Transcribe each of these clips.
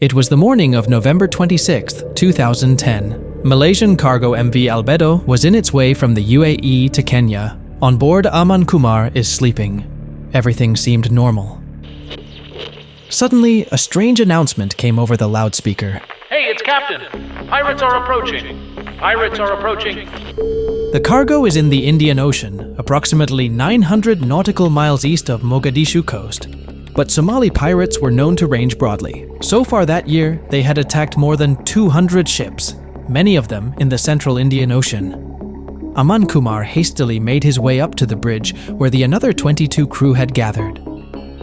It was the morning of November 26, 2010. Malaysian cargo MV Albo was in its way from the UAE to Kenya. On board, Aman Kumar is sleeping. Everything seemed normal. Suddenly, a strange announcement came over the loudspeaker. Hey, it's Captain! Pirates are approaching! Pirates are approaching! The cargo is in the Indian Ocean, approximately 900 nautical miles east of Mogadishu coast. But Somali pirates were known to range broadly. So far that year, they had attacked more than 200 ships, many of them in the central Indian Ocean. Aman Kumar hastily made his way up to the bridge where the other 22 crew had gathered.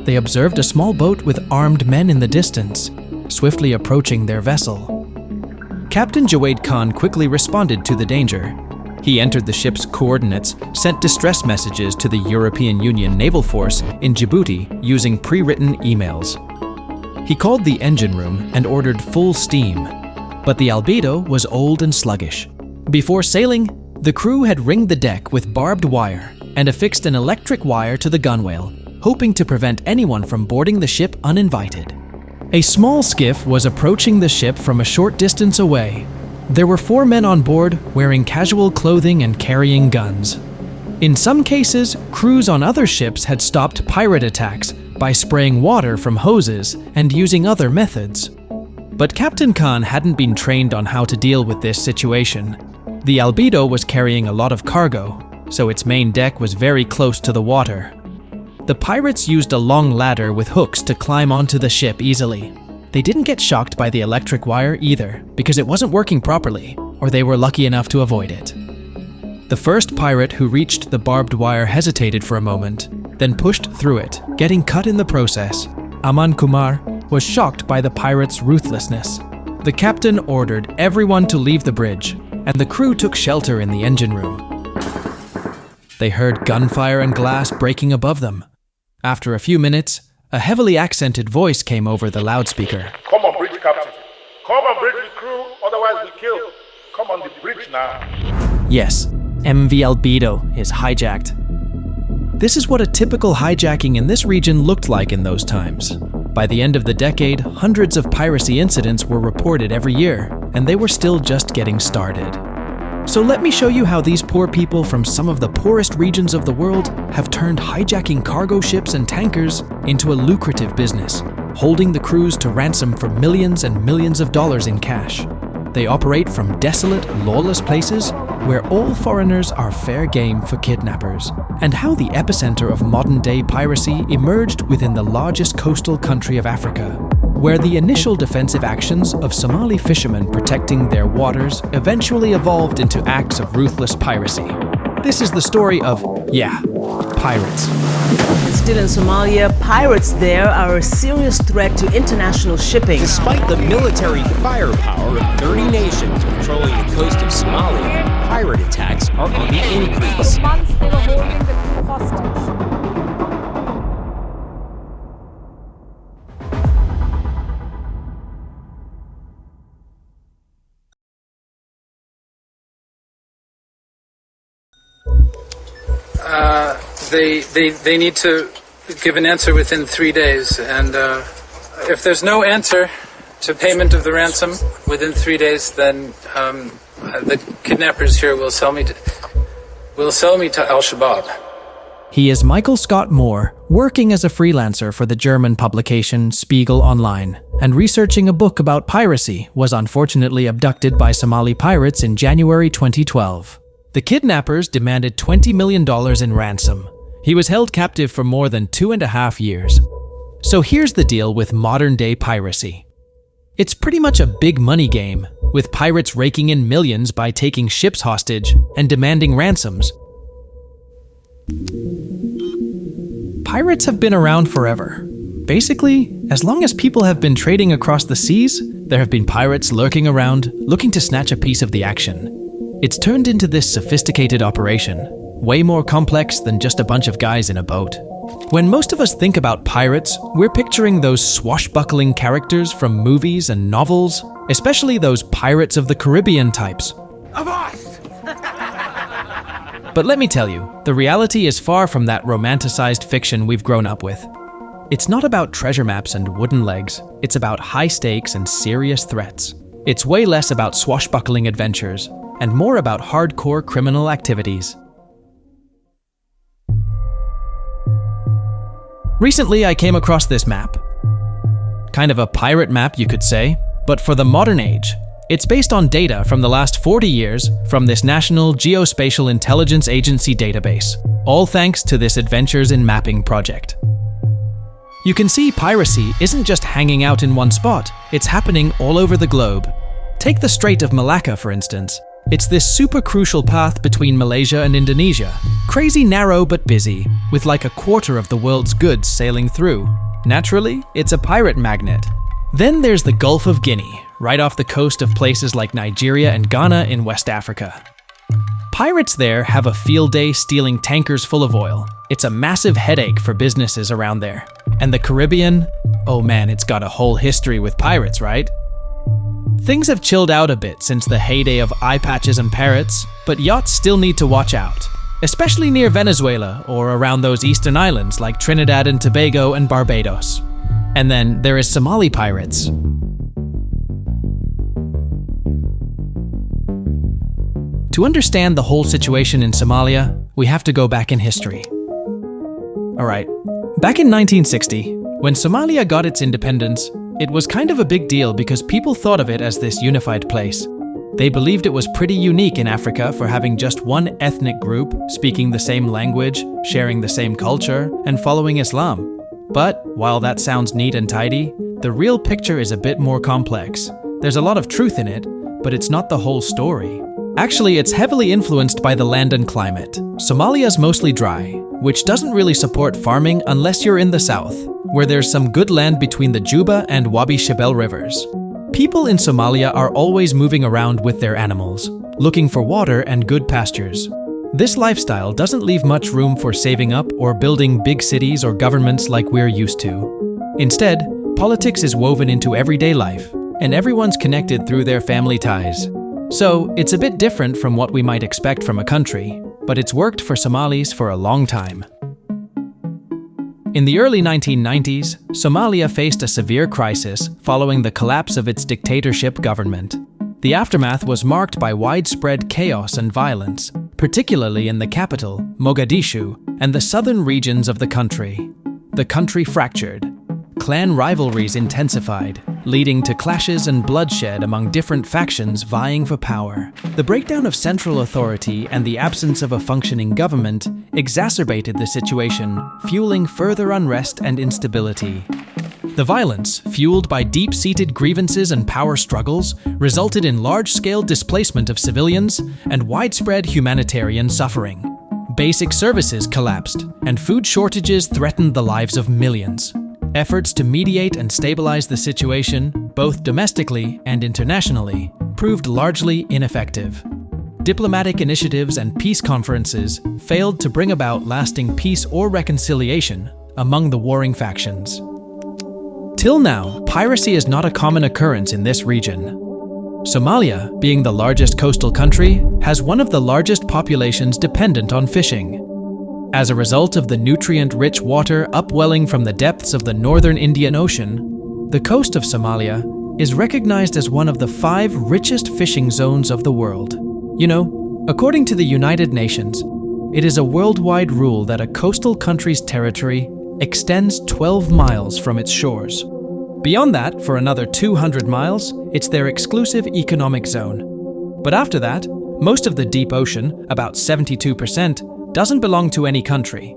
They observed a small boat with armed men in the distance, swiftly approaching their vessel. Captain Jawed Khan quickly responded to the danger. He entered the ship's coordinates, sent distress messages to the European Union Naval Force in Djibouti using pre-written emails. He called the engine room and ordered full steam, but the Albedo was old and sluggish. Before sailing, the crew had ringed the deck with barbed wire and affixed an electric wire to the gunwale, hoping to prevent anyone from boarding the ship uninvited. A small skiff was approaching the ship from a short distance away. There were 4 men on board wearing casual clothing and carrying guns. In some cases, crews on other ships had stopped pirate attacks by spraying water from hoses and using other methods. But Captain Khan hadn't been trained on how to deal with this situation. The Albedo was carrying a lot of cargo, so its main deck was very close to the water. The pirates used a long ladder with hooks to climb onto the ship easily. They didn't get shocked by the electric wire either, because it wasn't working properly, or they were lucky enough to avoid it. The first pirate who reached the barbed wire hesitated for a moment, then pushed through it, getting cut in the process. Aman Kumar was shocked by the pirates' ruthlessness. The captain ordered everyone to leave the bridge, and the crew took shelter in the engine room. They heard gunfire and glass breaking above them. After a few minutes, a heavily accented voice came over the loudspeaker. Come on, bridge captain. Come on, bridge the crew, otherwise we'll kill. Come on the bridge now. Yes, MV Albedo is hijacked. This is what a typical hijacking in this region looked like in those times. By the end of the decade, hundreds of piracy incidents were reported every year, and they were still just getting started. So let me show you how these poor people from some of the poorest regions of the world have turned hijacking cargo ships and tankers into a lucrative business, holding the crews to ransom for millions and millions of dollars in cash. They operate from desolate, lawless places where all foreigners are fair game for kidnappers, and how the epicenter of modern-day piracy emerged within the largest coastal country of Africa, where the initial defensive actions of Somali fishermen protecting their waters eventually evolved into acts of ruthless piracy. This is the story of, pirates. Still in Somalia, pirates there are a serious threat to international shipping. Despite the military firepower of 30 nations patrolling the coast of Somalia, pirate attacks are on the increase. Months they were holding the crew hostage. They need to give an answer within 3 days, and if there's no answer to payment of the ransom within 3 days, then the kidnappers here will sell me to Al-Shabaab. He is Michael Scott Moore, working as a freelancer for the German publication Spiegel Online, and researching a book about piracy, was unfortunately abducted by Somali pirates in January 2012. The kidnappers demanded $20 million in ransom. He was held captive for more than 2.5 years. So here's the deal with modern-day piracy. It's pretty much a big money game, with pirates raking in millions by taking ships hostage and demanding ransoms. Pirates have been around forever. Basically, as long as people have been trading across the seas, there have been pirates lurking around, looking to snatch a piece of the action. It's turned into this sophisticated operation, way more complex than just a bunch of guys in a boat. When most of us think about pirates, we're picturing those swashbuckling characters from movies and novels, especially those Pirates of the Caribbean types. But let me tell you, the reality is far from that romanticized fiction we've grown up with. It's not about treasure maps and wooden legs, it's about high stakes and serious threats. It's way less about swashbuckling adventures, and more about hardcore criminal activities. Recently, I came across this map. Kind of a pirate map, you could say, but for the modern age. It's based on data from the last 40 years from this National Geospatial Intelligence Agency database, all thanks to this Adventures in Mapping project. You can see piracy isn't just hanging out in one spot, it's happening all over the globe. Take the Strait of Malacca, for instance. It's this super crucial path between Malaysia and Indonesia. Crazy narrow but busy, with like a quarter of the world's goods sailing through. Naturally, it's a pirate magnet. Then there's the Gulf of Guinea, right off the coast of places like Nigeria and Ghana in West Africa. Pirates there have a field day stealing tankers full of oil. It's a massive headache for businesses around there. And the Caribbean? Oh man, it's got a whole history with pirates, right? Things have chilled out a bit since the heyday of eye patches and parrots, but yachts still need to watch out, especially near Venezuela or around those eastern islands like Trinidad and Tobago and Barbados. And then there is Somali pirates. To understand the whole situation in Somalia, we have to go back in history. Alright, back in 1960, when Somalia got its independence, it was kind of a big deal because people thought of it as this unified place. They believed it was pretty unique in Africa for having just one ethnic group, speaking the same language, sharing the same culture, and following Islam. But while that sounds neat and tidy, the real picture is a bit more complex. There's a lot of truth in it, but it's not the whole story. Actually, it's heavily influenced by the land and climate. Somalia's mostly dry, which doesn't really support farming unless you're in the south, where there's some good land between the Juba and Wabi Shabelle rivers. People in Somalia are always moving around with their animals, looking for water and good pastures. This lifestyle doesn't leave much room for saving up or building big cities or governments like we're used to. Instead, politics is woven into everyday life, and everyone's connected through their family ties. So, it's a bit different from what we might expect from a country, but it's worked for Somalis for a long time. In the early 1990s, Somalia faced a severe crisis following the collapse of its dictatorship government. The aftermath was marked by widespread chaos and violence, particularly in the capital, Mogadishu, and the southern regions of the country. The country fractured. Clan rivalries intensified, leading to clashes and bloodshed among different factions vying for power. The breakdown of central authority and the absence of a functioning government exacerbated the situation, fueling further unrest and instability. The violence, fueled by deep-seated grievances and power struggles, resulted in large-scale displacement of civilians and widespread humanitarian suffering. Basic services collapsed, and food shortages threatened the lives of millions. Efforts to mediate and stabilize the situation, both domestically and internationally, proved largely ineffective. Diplomatic initiatives and peace conferences failed to bring about lasting peace or reconciliation among the warring factions. Till now, piracy is not a common occurrence in this region. Somalia, being the largest coastal country, has one of the largest populations dependent on fishing. As a result of the nutrient-rich water upwelling from the depths of the northern Indian Ocean, the coast of Somalia is recognized as one of the 5 richest fishing zones of the world. You know, according to the United Nations, it is a worldwide rule that a coastal country's territory extends 12 miles from its shores. Beyond that, for another 200 miles, it's their exclusive economic zone. But after that, most of the deep ocean, about 72%, doesn't belong to any country.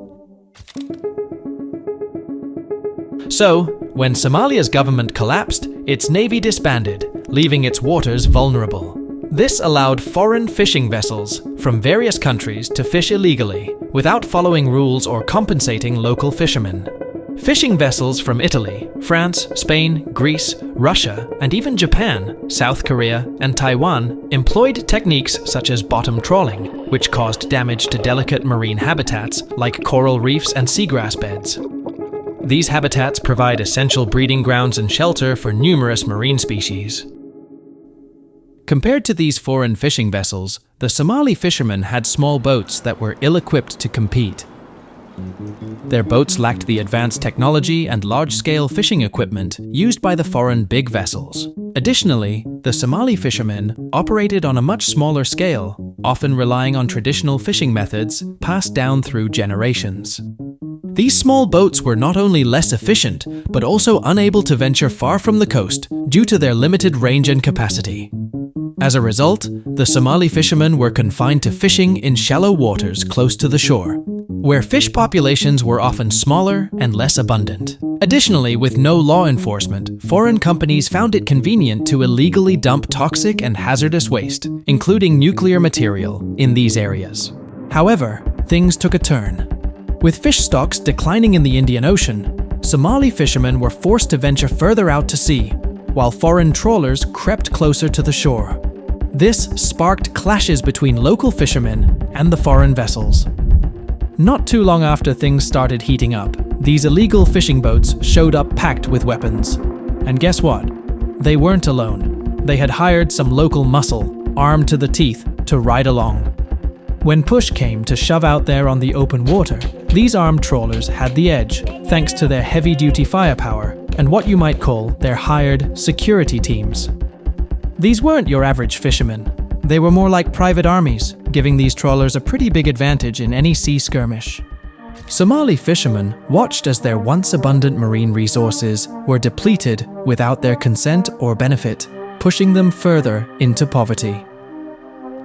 So, when Somalia's government collapsed, its navy disbanded, leaving its waters vulnerable. This allowed foreign fishing vessels from various countries to fish illegally, without following rules or compensating local fishermen. Fishing vessels from Italy, France, Spain, Greece, Russia, and even Japan, South Korea, and Taiwan employed techniques such as bottom trawling, which caused damage to delicate marine habitats like coral reefs and seagrass beds. These habitats provide essential breeding grounds and shelter for numerous marine species. Compared to these foreign fishing vessels, the Somali fishermen had small boats that were ill-equipped to compete. Their boats lacked the advanced technology and large-scale fishing equipment used by the foreign big vessels. Additionally, the Somali fishermen operated on a much smaller scale, often relying on traditional fishing methods passed down through generations. These small boats were not only less efficient, but also unable to venture far from the coast due to their limited range and capacity. As a result, the Somali fishermen were confined to fishing in shallow waters close to the shore, where fish populations were often smaller and less abundant. Additionally, with no law enforcement, foreign companies found it convenient to illegally dump toxic and hazardous waste, including nuclear material, in these areas. However, things took a turn. With fish stocks declining in the Indian Ocean, Somali fishermen were forced to venture further out to sea, while foreign trawlers crept closer to the shore. This sparked clashes between local fishermen and the foreign vessels. Not too long after things started heating up, these illegal fishing boats showed up packed with weapons. And guess what? They weren't alone. They had hired some local muscle, armed to the teeth, to ride along. When push came to shove out there on the open water, these armed trawlers had the edge, thanks to their heavy-duty firepower and what you might call their hired security teams. These weren't your average fishermen. They were more like private armies, giving these trawlers a pretty big advantage in any sea skirmish. Somali fishermen watched as their once abundant marine resources were depleted without their consent or benefit, pushing them further into poverty.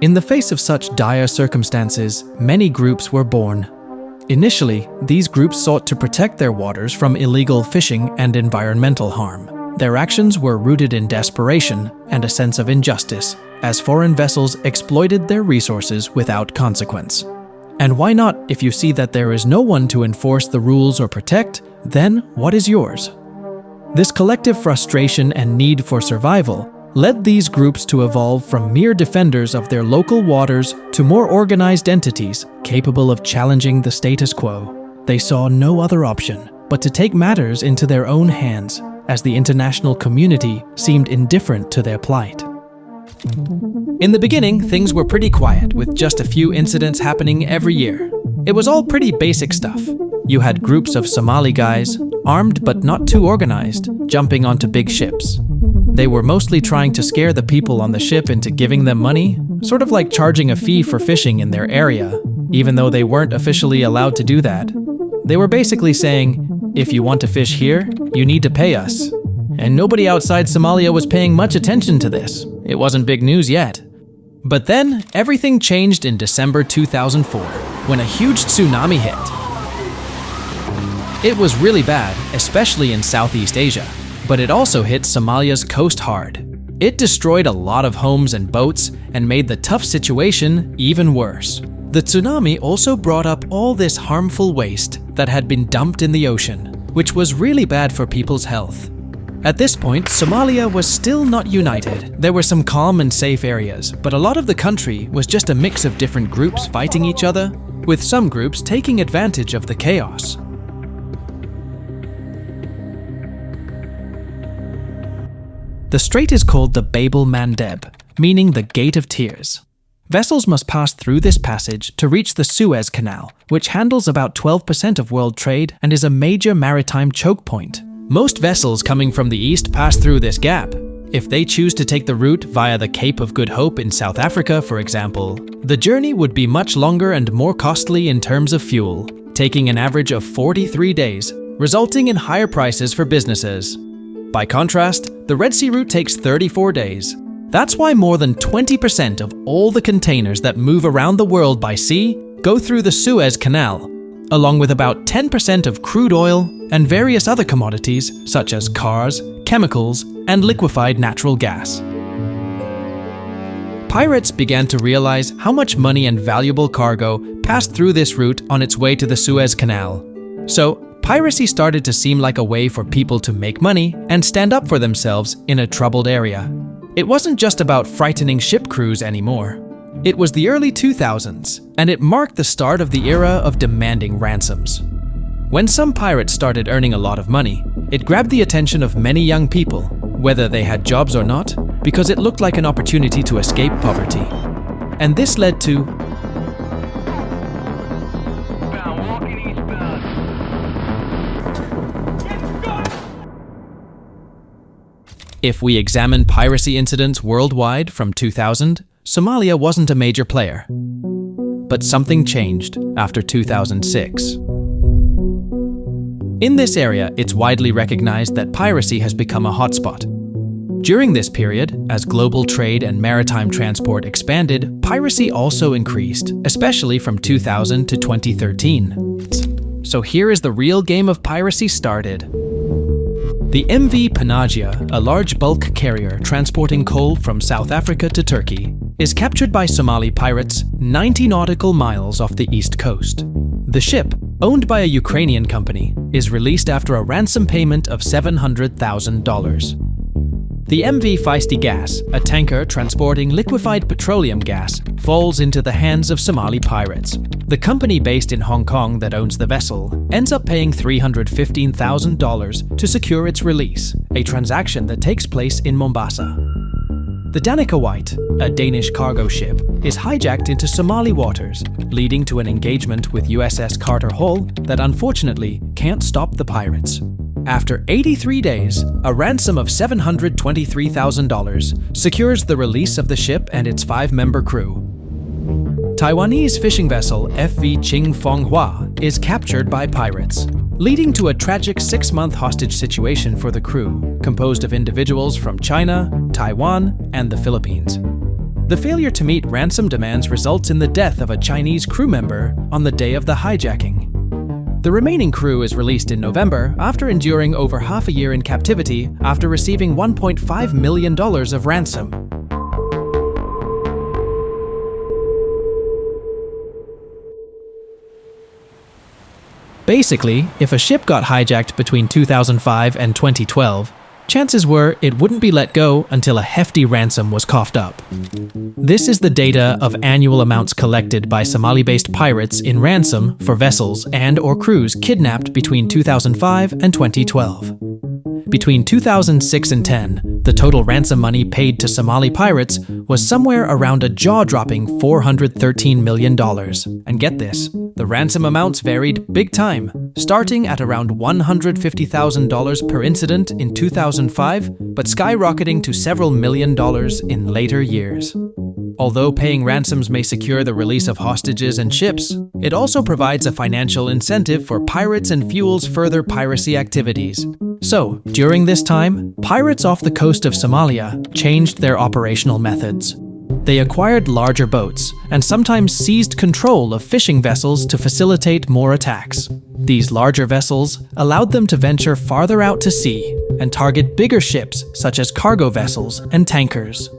In the face of such dire circumstances, many groups were born. Initially, these groups sought to protect their waters from illegal fishing and environmental harm. Their actions were rooted in desperation and a sense of injustice, as foreign vessels exploited their resources without consequence. And why not, if you see that there is no one to enforce the rules or protect, then what is yours? This collective frustration and need for survival led these groups to evolve from mere defenders of their local waters to more organized entities capable of challenging the status quo. They saw no other option but to take matters into their own hands, as the international community seemed indifferent to their plight. In the beginning, things were pretty quiet, with just a few incidents happening every year. It was all pretty basic stuff. You had groups of Somali guys, armed but not too organized, jumping onto big ships. They were mostly trying to scare the people on the ship into giving them money, sort of like charging a fee for fishing in their area, even though they weren't officially allowed to do that. They were basically saying, if you want to fish here, you need to pay us. And nobody outside Somalia was paying much attention to this. It wasn't big news yet. But then, everything changed in December 2004, when a huge tsunami hit. It was really bad, especially in Southeast Asia, but it also hit Somalia's coast hard. It destroyed a lot of homes and boats and made the tough situation even worse. The tsunami also brought up all this harmful waste that had been dumped in the ocean, which was really bad for people's health. At this point, Somalia was still not united. There were some calm and safe areas, but a lot of the country was just a mix of different groups fighting each other, with some groups taking advantage of the chaos. The strait is called the Bab el-Mandeb, meaning the Gate of Tears. Vessels must pass through this passage to reach the Suez Canal, which handles about 12% of world trade and is a major maritime choke point. Most vessels coming from the east pass through this gap. If they choose to take the route via the Cape of Good Hope in South Africa, for example, the journey would be much longer and more costly in terms of fuel, taking an average of 43 days, resulting in higher prices for businesses. By contrast, the Red Sea route takes 34 days. That's why more than 20% of all the containers that move around the world by sea go through the Suez Canal, along with about 10% of crude oil and various other commodities such as cars, chemicals, and liquefied natural gas. Pirates began to realize how much money and valuable cargo passed through this route on its way to the Suez Canal. So, piracy started to seem like a way for people to make money and stand up for themselves in a troubled area. It wasn't just about frightening ship crews anymore. It was the early 2000s, and it marked the start of the era of demanding ransoms. When some pirates started earning a lot of money, it grabbed the attention of many young people, whether they had jobs or not, because it looked like an opportunity to escape poverty. And this led to If we examine piracy incidents worldwide from 2000, Somalia wasn't a major player. But something changed after 2006. In this area, it's widely recognized that piracy has become a hotspot. During this period, as global trade and maritime transport expanded, piracy also increased, especially from 2000 to 2013. So here is the real game of piracy started. The MV Panagia, a large bulk carrier transporting coal from South Africa to Turkey, is captured by Somali pirates 90 nautical miles off the east coast. The ship, owned by a Ukrainian company, is released after a ransom payment of $700,000. The MV Feisty Gas, a tanker transporting liquefied petroleum gas, falls into the hands of Somali pirates. The company based in Hong Kong that owns the vessel ends up paying $315,000 to secure its release, a transaction that takes place in Mombasa. The Danica White, a Danish cargo ship, is hijacked into Somali waters, leading to an engagement with USS Carter Hall that unfortunately can't stop the pirates. After 83 days, a ransom of $723,000 secures the release of the ship and its 5-member crew. Taiwanese fishing vessel FV Ching Fong Hua is captured by pirates, leading to a tragic 6-month hostage situation for the crew, composed of individuals from China, Taiwan, and the Philippines. The failure to meet ransom demands results in the death of a Chinese crew member on the day of the hijacking. The remaining crew is released in November after enduring over half a year in captivity after receiving $1.5 million of ransom. Basically, if a ship got hijacked between 2005 and 2012, chances were it wouldn't be let go until a hefty ransom was coughed up. This is the data of annual amounts collected by Somali-based pirates in ransom for vessels and/or crews kidnapped between 2005 and 2012. Between 2006 and 10, the total ransom money paid to Somali pirates was somewhere around a jaw-dropping $413 million. And get this, the ransom amounts varied big time, starting at around $150,000 per incident in 2005, but skyrocketing to several million dollars in later years. Although paying ransoms may secure the release of hostages and ships, it also provides a financial incentive for pirates and fuels further piracy activities. So, during this time, pirates off the coast of Somalia changed their operational methods. They acquired larger boats and sometimes seized control of fishing vessels to facilitate more attacks. These larger vessels allowed them to venture farther out to sea and target bigger ships such as cargo vessels and tankers.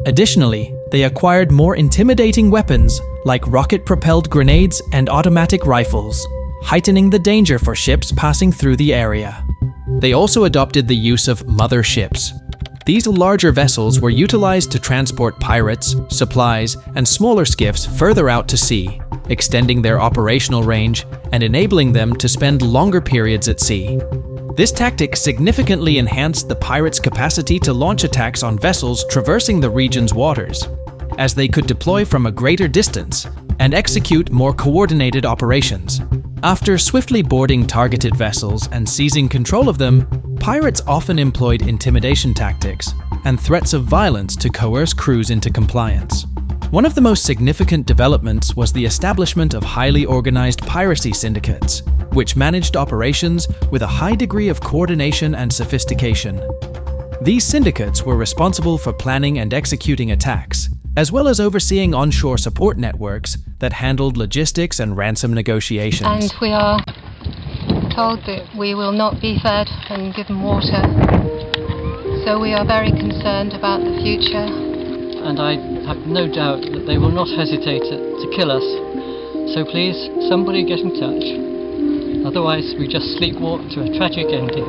Additionally, they acquired more intimidating weapons like rocket-propelled grenades and automatic rifles, heightening the danger for ships passing through the area. They also adopted the use of mother ships. These larger vessels were utilized to transport pirates, supplies, and smaller skiffs further out to sea, extending their operational range and enabling them to spend longer periods at sea. This tactic significantly enhanced the pirates' capacity to launch attacks on vessels traversing the region's waters, as they could deploy from a greater distance and execute more coordinated operations. After swiftly boarding targeted vessels and seizing control of them, pirates often employed intimidation tactics and threats of violence to coerce crews into compliance. One of the most significant developments was the establishment of highly organized piracy syndicates, which managed operations with a high degree of coordination and sophistication. These syndicates were responsible for planning and executing attacks, as well as overseeing onshore support networks that handled logistics and ransom negotiations. And we are told that we will not be fed and given water. So we are very concerned about the future. And I have no doubt that they will not hesitate to kill us. So please, somebody get in touch. Otherwise, we just sleepwalk to a tragic ending.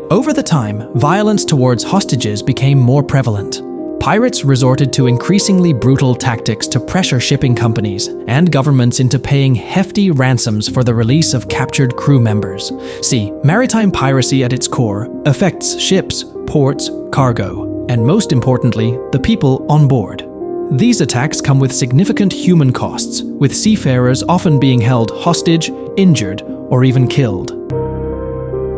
Over the time, violence towards hostages became more prevalent. Pirates resorted to increasingly brutal tactics to pressure shipping companies and governments into paying hefty ransoms for the release of captured crew members. See, maritime piracy at its core affects ships, ports, cargo, and most importantly, the people on board. These attacks come with significant human costs, with seafarers often being held hostage, injured, or even killed.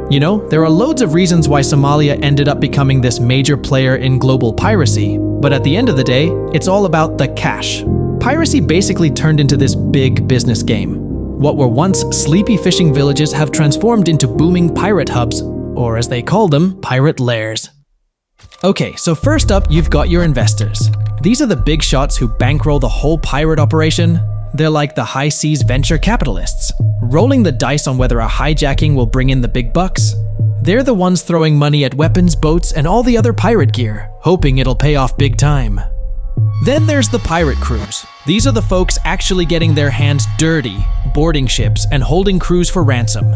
You know, there are loads of reasons why Somalia ended up becoming this major player in global piracy, but at the end of the day, it's all about the cash. Piracy basically turned into this big business game. What were once sleepy fishing villages have transformed into booming pirate hubs, or as they call them, pirate lairs. Okay, so first up, you've got your investors. These are the big shots who bankroll the whole pirate operation. They're like the high seas venture capitalists, rolling the dice on whether a hijacking will bring in the big bucks. They're the ones throwing money at weapons, boats, and all the other pirate gear, hoping it'll pay off big time. Then there's the pirate crews. These are the folks actually getting their hands dirty, boarding ships and holding crews for ransom.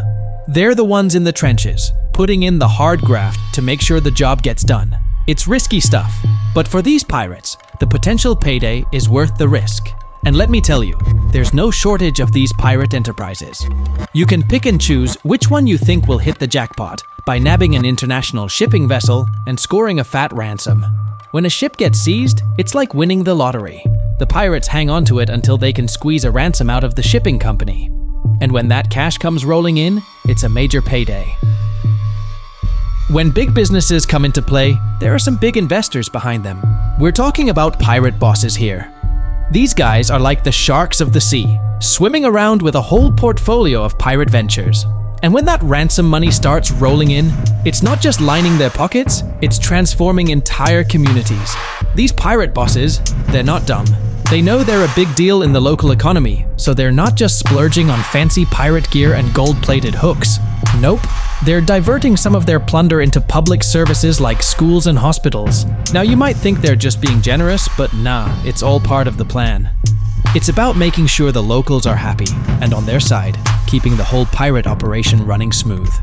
They're the ones in the trenches, putting in the hard graft to make sure the job gets done. It's risky stuff, but for these pirates, the potential payday is worth the risk. And let me tell you, there's no shortage of these pirate enterprises. You can pick and choose which one you think will hit the jackpot by nabbing an international shipping vessel and scoring a fat ransom. When a ship gets seized, it's like winning the lottery. The pirates hang on to it until they can squeeze a ransom out of the shipping company. And when that cash comes rolling in, it's a major payday. When big businesses come into play, there are some big investors behind them. We're talking about pirate bosses here. These guys are like the sharks of the sea, swimming around with a whole portfolio of pirate ventures. And when that ransom money starts rolling in, it's not just lining their pockets, it's transforming entire communities. These pirate bosses, they're not dumb. They know they're a big deal in the local economy, so they're not just splurging on fancy pirate gear and gold-plated hooks. Nope, they're diverting some of their plunder into public services like schools and hospitals. Now you might think they're just being generous, but nah, it's all part of the plan. It's about making sure the locals are happy and on their side, keeping the whole pirate operation running smooth.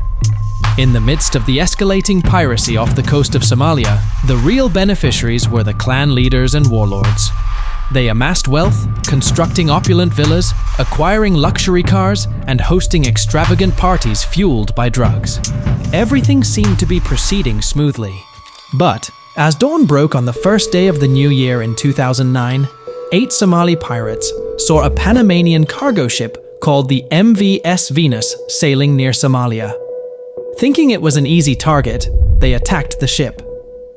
In the midst of the escalating piracy off the coast of Somalia, the real beneficiaries were the clan leaders and warlords. They amassed wealth, constructing opulent villas, acquiring luxury cars, and hosting extravagant parties fueled by drugs. Everything seemed to be proceeding smoothly. But, as dawn broke on the first day of the new year in 2009, 8 Somali pirates saw a Panamanian cargo ship called the MV Venus sailing near Somalia. Thinking it was an easy target, they attacked the ship.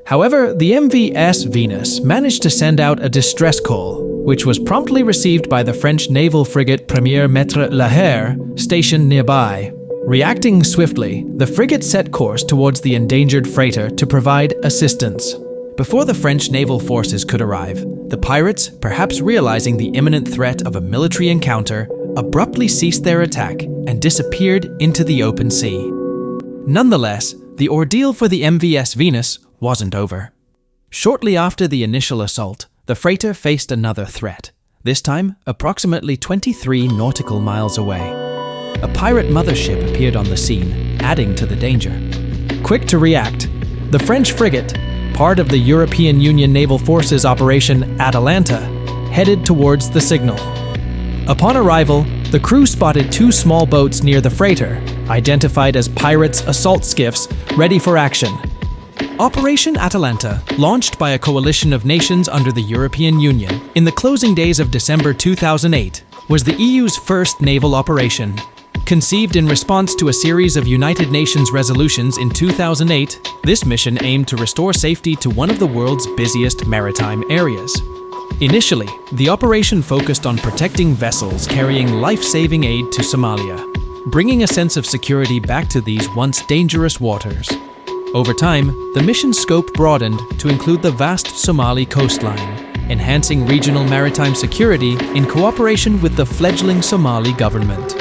However, the MV Venus managed to send out a distress call, which was promptly received by the French naval frigate Premier Maître Laher, stationed nearby. Reacting swiftly, the frigate set course towards the endangered freighter to provide assistance. Before the French naval forces could arrive, the pirates, perhaps realizing the imminent threat of a military encounter, abruptly ceased their attack and disappeared into the open sea. Nonetheless, the ordeal for the MV Venus wasn't over. Shortly after the initial assault, the freighter faced another threat, this time approximately 23 nautical miles away. A pirate mothership appeared on the scene, adding to the danger. Quick to react, the French frigate, part of the European Union Naval Forces Operation Atalanta, headed towards the signal. Upon arrival, the crew spotted 2 small boats near the freighter, identified as pirates' assault skiffs, ready for action. Operation Atalanta, launched by a coalition of nations under the European Union in the closing days of December 2008, was the EU's first naval operation. Conceived in response to a series of United Nations resolutions in 2008, this mission aimed to restore safety to one of the world's busiest maritime areas. Initially, the operation focused on protecting vessels carrying life-saving aid to Somalia, bringing a sense of security back to these once dangerous waters. Over time, the mission's scope broadened to include the vast Somali coastline, enhancing regional maritime security in cooperation with the fledgling Somali government.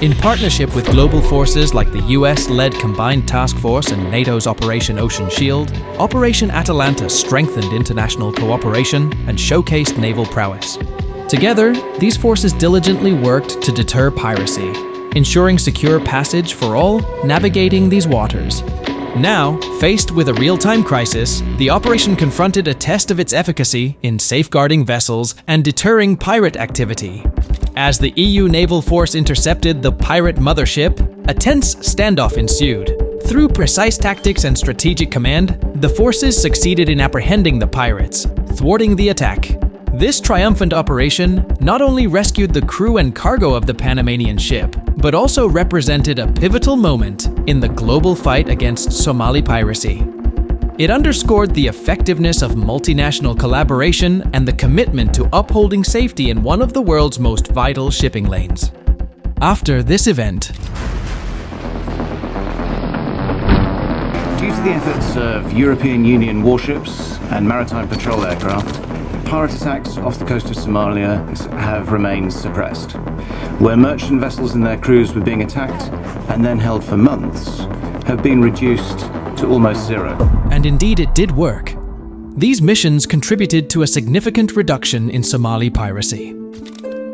In partnership with global forces like the US-led Combined Task Force and NATO's Operation Ocean Shield, Operation Atalanta strengthened international cooperation and showcased naval prowess. Together, these forces diligently worked to deter piracy, ensuring secure passage for all navigating these waters. Now, faced with a real-time crisis, the operation confronted a test of its efficacy in safeguarding vessels and deterring pirate activity. As the EU naval force intercepted the pirate mothership, a tense standoff ensued. Through precise tactics and strategic command, the forces succeeded in apprehending the pirates, thwarting the attack. This triumphant operation not only rescued the crew and cargo of the Panamanian ship, but also represented a pivotal moment in the global fight against Somali piracy. It underscored the effectiveness of multinational collaboration and the commitment to upholding safety in one of the world's most vital shipping lanes. After this event, due to the efforts of European Union warships and maritime patrol aircraft, pirate attacks off the coast of Somalia have remained suppressed. Where merchant vessels and their crews were being attacked and then held for months, have been reduced to almost zero. And indeed it did work. These missions contributed to a significant reduction in Somali piracy.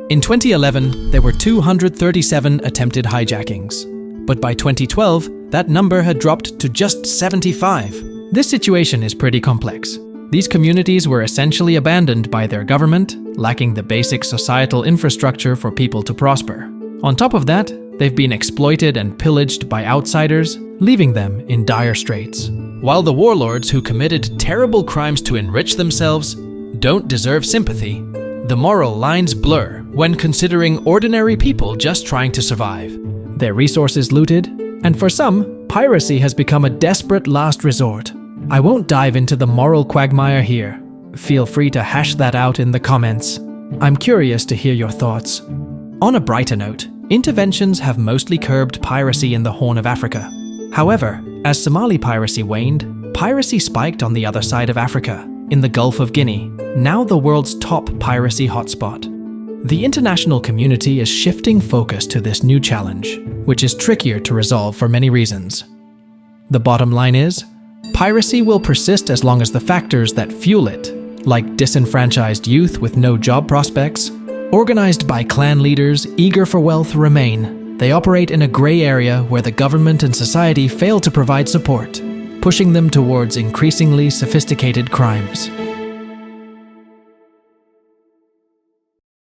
In 2011, there were 237 attempted hijackings, but by 2012, that number had dropped to just 75. This situation is pretty complex. These communities were essentially abandoned by their government, lacking the basic societal infrastructure for people to prosper. On top of that, they've been exploited and pillaged by outsiders, leaving them in dire straits. While the warlords who committed terrible crimes to enrich themselves don't deserve sympathy, the moral lines blur when considering ordinary people just trying to survive. Their resources looted, and for some, piracy has become a desperate last resort. I won't dive into the moral quagmire here. Feel free to hash that out in the comments. I'm curious to hear your thoughts. On a brighter note, interventions have mostly curbed piracy in the Horn of Africa. However, as Somali piracy waned, piracy spiked on the other side of Africa, in the Gulf of Guinea, now the world's top piracy hotspot. The international community is shifting focus to this new challenge, which is trickier to resolve for many reasons. The bottom line is, piracy will persist as long as the factors that fuel it, like disenfranchised youth with no job prospects, organized by clan leaders eager for wealth, remain. They operate in a gray area where the government and society fail to provide support, pushing them towards increasingly sophisticated crimes.